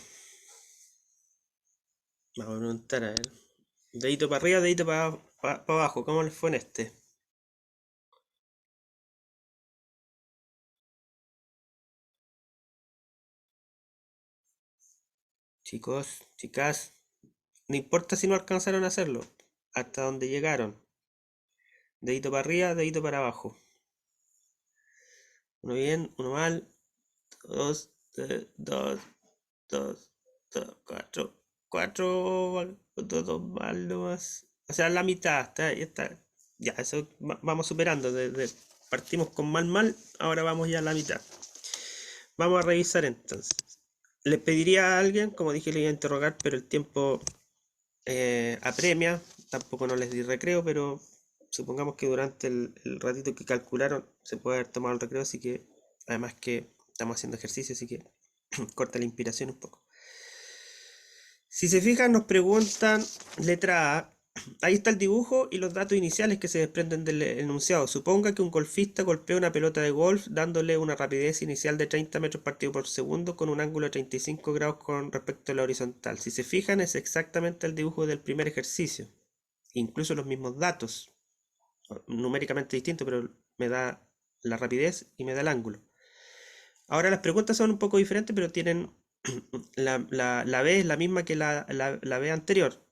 Vamos a preguntar, a ver. Dedito para arriba, dedito para abajo, ¿cómo les fue en este? Chicos, chicas, no importa si no alcanzaron a hacerlo, hasta donde llegaron. Dedito para arriba, dedito para abajo. Uno bien, uno mal. Dos, dos, dos, cuatro. Cuatro, dos mal nomás. O sea, la mitad, está. Ya, eso vamos superando. Partimos con mal, ahora vamos ya a la mitad. Vamos a revisar entonces. Les pediría a alguien, como dije, le iba a interrogar, pero el tiempo apremia. Tampoco no les di recreo, pero supongamos que durante el ratito que calcularon se puede haber tomado el recreo, así que además que estamos haciendo ejercicio, así que corta la inspiración un poco. Si se fijan, nos preguntan letra A. Ahí está el dibujo y los datos iniciales que se desprenden del enunciado. Suponga que un golfista golpea una pelota de golf dándole una rapidez inicial de 30 metros partido por segundo con un ángulo de 35 grados con respecto a la horizontal. Si se fijan, es exactamente el dibujo del primer ejercicio. Incluso los mismos datos. Numéricamente distintos, pero me da la rapidez y me da el ángulo. Ahora las preguntas son un poco diferentes, pero tienen la B es la misma que la B anterior.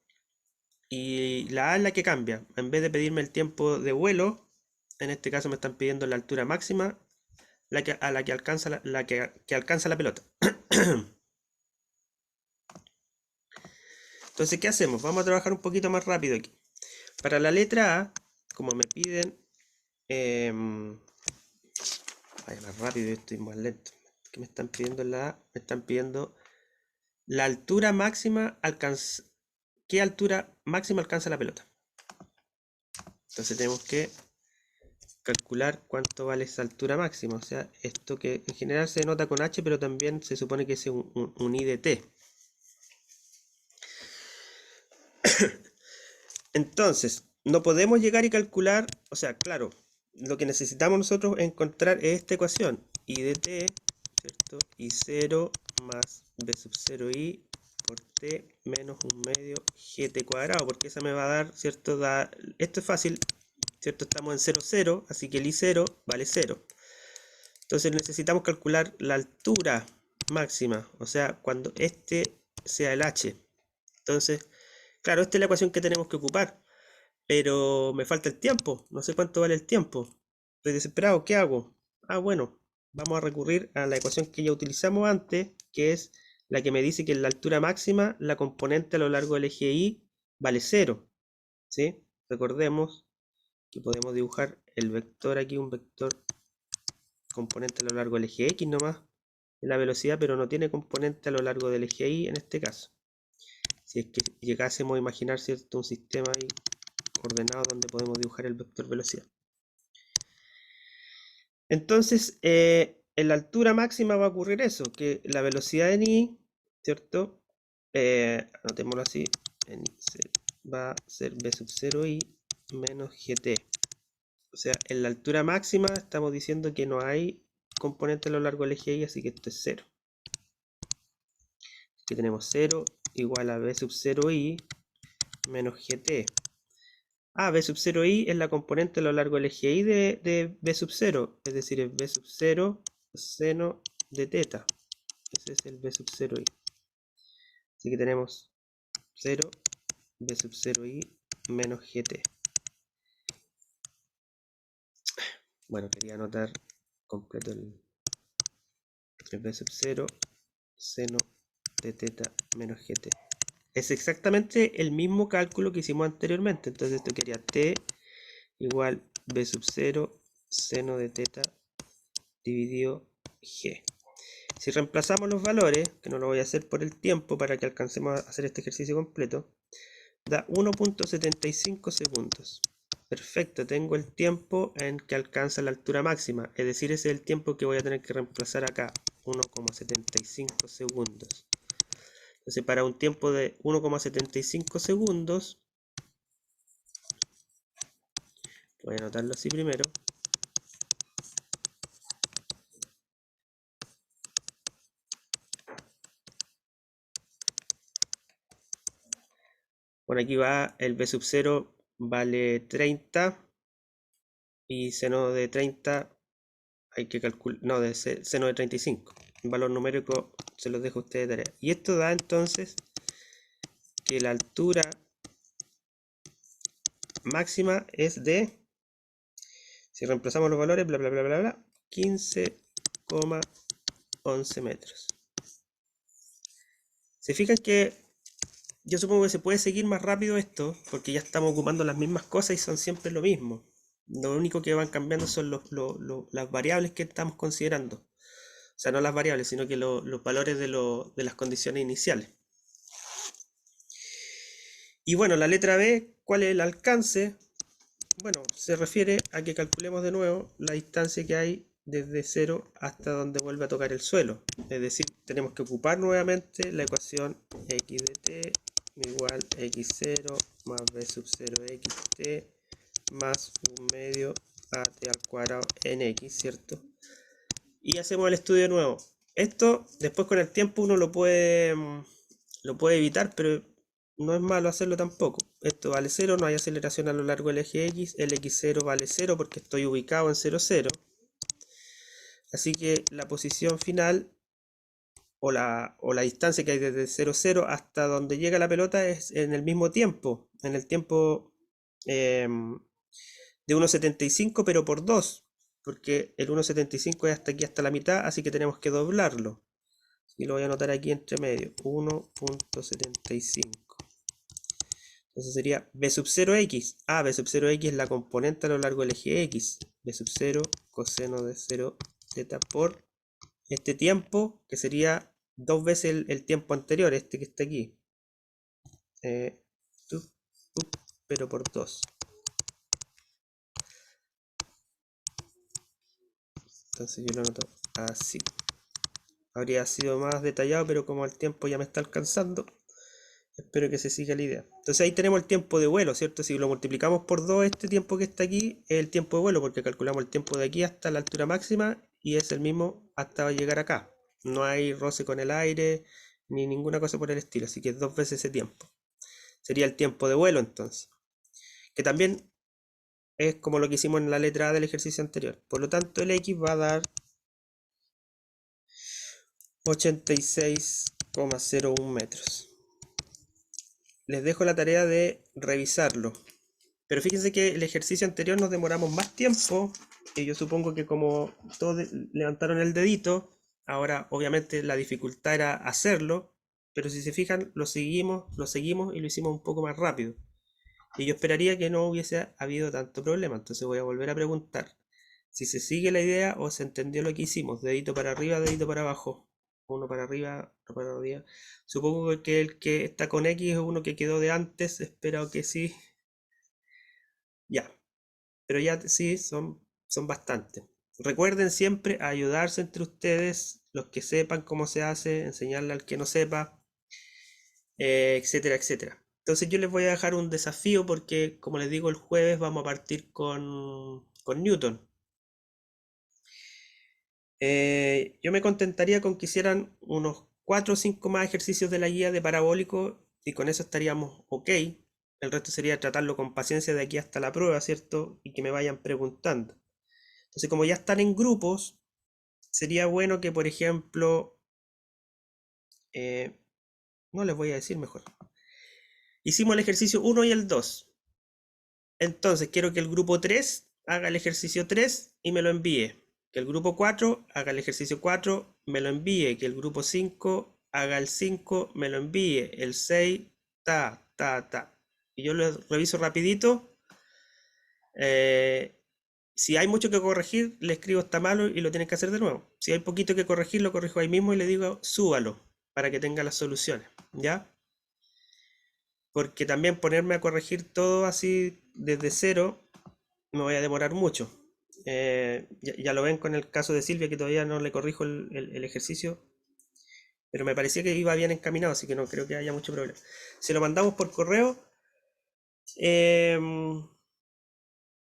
Y la A es la que cambia. En vez de pedirme el tiempo de vuelo, en este caso me están pidiendo la altura máxima a la que alcanza que alcanza la pelota. Entonces, ¿qué hacemos? Vamos a trabajar un poquito más rápido aquí. Para la letra A, como me piden... vaya más rápido, yo estoy más lento. ¿Qué me están pidiendo la A? Me están pidiendo la altura máxima alcanza... ¿Qué altura máxima alcanza la pelota? Entonces tenemos que calcular cuánto vale esa altura máxima. O sea, esto que en general se denota con H, pero también se supone que es un I de T. Entonces, no podemos llegar y calcular, o sea, claro, lo que necesitamos nosotros encontrar es esta ecuación. I de T, ¿cierto? I0 más B sub 0I por T menos 1/2 GT cuadrado, porque esa me va a dar, ¿cierto? Esto es fácil, ¿cierto? Estamos en 0, 0, así que el I0 vale 0. Entonces necesitamos calcular la altura máxima, o sea, cuando este sea el H. Entonces, claro, esta es la ecuación que tenemos que ocupar, pero me falta el tiempo, no sé cuánto vale el tiempo. Estoy desesperado, ¿qué hago? Ah, bueno, vamos a recurrir a la ecuación que ya utilizamos antes, que es la que me dice que en la altura máxima, la componente a lo largo del eje Y vale 0. ¿Sí? Recordemos que podemos dibujar el vector aquí, un vector componente a lo largo del eje X nomás, de la velocidad, pero no tiene componente a lo largo del eje Y en este caso. Si es que llegásemos a imaginar, ¿cierto?, un sistema ahí ordenado donde podemos dibujar el vector velocidad. Entonces, en la altura máxima va a ocurrir eso, que la velocidad en I, ¿cierto? Anotémoslo así, en I va a ser B sub 0I menos GT. O sea, en la altura máxima estamos diciendo que no hay componente a lo largo del eje Y, así que esto es 0. Aquí tenemos 0 igual a B sub 0I menos GT. B sub 0i es la componente a lo largo del eje Y de B sub 0, es decir, es B sub 0 seno de teta. Ese es el B sub 0i. Así que tenemos 0 B sub 0i menos GT. Bueno, quería anotar completo el B sub 0 seno de teta menos GT. Es exactamente el mismo cálculo que hicimos anteriormente. Entonces esto quería T igual B sub 0 seno de teta dividido G. Si reemplazamos los valores, que no lo voy a hacer por el tiempo para que alcancemos a hacer este ejercicio completo, da 1.75 segundos. Perfecto, tengo el tiempo en que alcanza la altura máxima, es decir, ese es el tiempo que voy a tener que reemplazar acá, 1.75 segundos. Entonces, para un tiempo de 1.75 segundos, voy a anotarlo así primero. Bueno, aquí va el B sub 0 vale 30 y seno de 30 hay que calcular, no, de seno de 35. El valor numérico se los dejo a ustedes de tarea. Y esto da entonces que la altura máxima es de, si reemplazamos los valores, bla, bla, bla, bla, bla, 15,11 metros. Se fijan que yo supongo que se puede seguir más rápido esto, porque ya estamos ocupando las mismas cosas y son siempre lo mismo. Lo único que van cambiando son las variables que estamos considerando. O sea, no las variables, sino que los valores de las condiciones iniciales. Y bueno, la letra B, ¿cuál es el alcance? Bueno, se refiere a que calculemos de nuevo la distancia que hay desde 0 hasta donde vuelve a tocar el suelo. Es decir, tenemos que ocupar nuevamente la ecuación x de t igual x0 más b sub 0 xt más 1 medio a t al cuadrado en x, ¿cierto? Y hacemos el estudio de nuevo. Esto después con el tiempo uno lo puede evitar, pero no es malo hacerlo tampoco. Esto vale 0, no hay aceleración a lo largo del eje x. El x0 vale 0 porque estoy ubicado en 0, 0. Así que la posición final o la distancia que hay desde 0, 0 hasta donde llega la pelota es en el mismo tiempo. En el tiempo de 1,75 pero por 2. Porque el 1,75 es hasta aquí, hasta la mitad, así que tenemos que doblarlo. Y lo voy a anotar aquí entre medio. 1,75. Entonces sería b sub 0x. Ah, b sub 0x es la componente a lo largo del eje x. b sub 0 coseno de 0z por este tiempo, que sería 2 veces el tiempo anterior, este que está aquí. Pero por 2. Entonces yo lo anoto así. Habría sido más detallado, pero como el tiempo ya me está alcanzando, espero que se siga la idea. Entonces ahí tenemos el tiempo de vuelo, ¿cierto? Si lo multiplicamos por 2, este tiempo que está aquí es el tiempo de vuelo, porque calculamos el tiempo de aquí hasta la altura máxima y es el mismo hasta llegar acá. No hay roce con el aire ni ninguna cosa por el estilo, así que es 2 veces ese tiempo. Sería el tiempo de vuelo entonces, que también es como lo que hicimos en la letra A del ejercicio anterior. Por lo tanto, el X va a dar 86,01 metros. Les dejo la tarea de revisarlo. Pero fíjense que el ejercicio anterior nos demoramos más tiempo. Y yo supongo que como todos levantaron el dedito, ahora obviamente la dificultad era hacerlo. Pero si se fijan, lo seguimos y lo hicimos un poco más rápido. Y yo esperaría que no hubiese habido tanto problema. Entonces voy a volver a preguntar si se sigue la idea o se entendió lo que hicimos. Dedito para arriba, dedito para abajo. Uno para arriba, otro para arriba. Supongo que el que está con X es uno que quedó de antes. Espero que sí. Ya. Pero ya sí, son bastantes. Recuerden siempre ayudarse entre ustedes. Los que sepan cómo se hace, enseñarle al que no sepa, etcétera, etcétera. Entonces yo les voy a dejar un desafío porque, como les digo, el jueves vamos a partir con Newton. Yo me contentaría con que hicieran unos 4 o 5 más ejercicios de la guía de parabólico y con eso estaríamos ok. El resto sería tratarlo con paciencia de aquí hasta la prueba, ¿cierto? Y que me vayan preguntando. Entonces, como ya están en grupos, sería bueno que, por ejemplo, no les voy a decir mejor. Hicimos el ejercicio 1 y el 2. Entonces, quiero que el grupo 3 haga el ejercicio 3 y me lo envíe. Que el grupo 4 haga el ejercicio 4, me lo envíe. Que el grupo 5 haga el 5, me lo envíe. El 6, y yo lo reviso rapidito. Si hay mucho que corregir, le escribo está malo y lo tienen que hacer de nuevo. Si hay poquito que corregir, lo corrijo ahí mismo y le digo súbalo para que tenga las soluciones, ¿ya? Porque también ponerme a corregir todo así desde cero me voy a demorar mucho. Ya lo ven con el caso de Silvia, que todavía no le corrijo el ejercicio, pero me parecía que iba bien encaminado, así que no creo que haya mucho problema. Se lo mandamos por correo.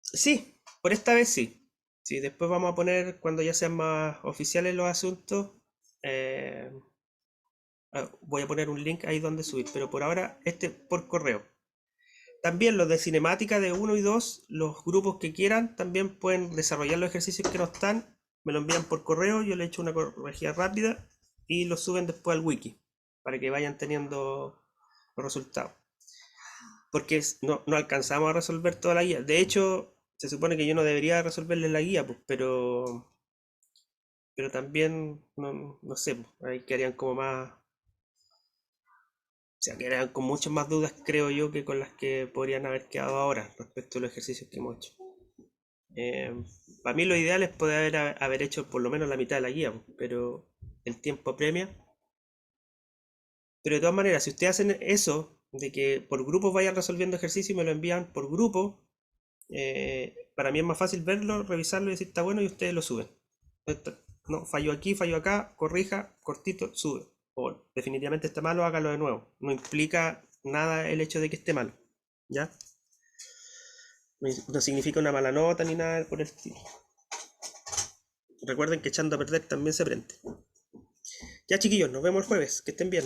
Sí, por esta vez sí. Sí, después vamos a poner, cuando ya sean más oficiales los asuntos, voy a poner un link ahí donde subir, pero por ahora este por correo. También los de cinemática de 1 y 2, los grupos que quieran, también pueden desarrollar los ejercicios que no están, me lo envían por correo, yo le echo una corregida rápida y los suben después al wiki, para que vayan teniendo los resultados. Porque no alcanzamos a resolver toda la guía. De hecho, se supone que yo no debería resolverles la guía, pues, pero también, no sé, pues, ahí quedarían como más, o sea, quedarían con muchas más dudas, creo yo, que con las que podrían haber quedado ahora respecto a los ejercicios que hemos hecho. Para mí lo ideal es poder haber hecho por lo menos la mitad de la guía, pues, pero el tiempo apremia. Pero de todas maneras, si ustedes hacen eso, de que por grupos vayan resolviendo ejercicios y me lo envían por grupo, para mí es más fácil verlo, revisarlo y decir está bueno y ustedes lo suben. No, fallo aquí, fallo acá, corrija, cortito, sube. O definitivamente está malo, hágalo de nuevo. No implica nada el hecho de que esté malo. ¿Ya? No significa una mala nota ni nada por el estilo. Recuerden que echando a perder también se aprende. Ya chiquillos, nos vemos el jueves. Que estén bien.